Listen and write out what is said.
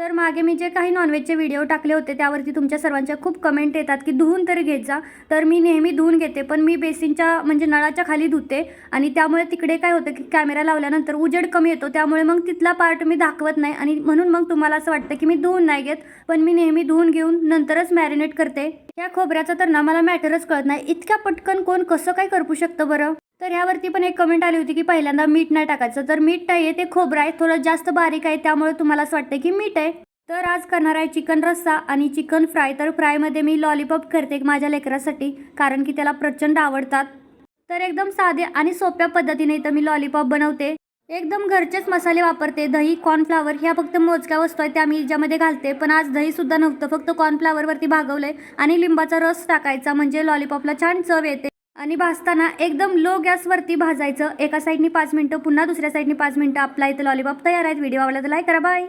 तर मागे मी जे काही नॉनव्हेजचे व्हिडिओ टाकले होते त्यावरती तुमच्या सर्वांच्या खूप कमेंट येतात की धुवून तरी घेत जा. तर मी नेहमी धुवून घेते, पण मी बेसिनच्या म्हणजे नळाच्या खाली धुते आणि त्यामुळे तिकडे काय होतं की कॅमेरा लावल्यानंतर उजेड कमी येतो, त्यामुळे मग तिथला पार्ट मी दाखवत नाही आणि म्हणून मग तुम्हाला असं वाटतं की मी धुवून नाही घेत, पण मी नेहमी धुवून घेऊन नंतरच मॅरिनेट करते. या खोबऱ्याचा तर ना मला मॅटरच कळत नाही, इतक्या पटकन कोण कसं काय करू शकतं बरं. तर ह्यावरती पण एक कमेंट आली होती की पहिल्यांदा मीठ नाही टाकायचं. तर मीठ नाही आहे, ते खोबरं आहे, थोडं जास्त बारीक आहे, त्यामुळे तुम्हाला असं वाटतं की मीठ आहे. तर आज करणार आहे चिकन रस्सा आणि चिकन फ्राय. तर फ्रायमध्ये मी लॉलीपॉप करते माझ्या लेकरासाठी, कारण की त्याला प्रचंड आवडतात. तर एकदम साधे आणि सोप्या पद्धतीने इथं मी लॉलीपॉप बनवते. एकदम घरचेच मसाले वापरते. दही, कॉर्नफ्लावर ह्या फक्त मोजक्या वस्तू आहेत त्या मी ज्यामध्ये घालते. पण आज दहीसुद्धा नव्हतं, फक्त कॉर्नफ्लावरवरती भागवलंय आणि लिंबाचा रस टाकायचा म्हणजे लॉलीपॉपला छान चव येते. आणि भाजताना एकदम लो गॅसवरती भाजायचं. एका साईडनी 5 मिनिटं, पुन्हा दुसऱ्या साईडनी 5 मिनिटं. आपला इथं लॉलीपॉप तयार आहेत. व्हिडिओ आवडला तर लाईक करा. बाय.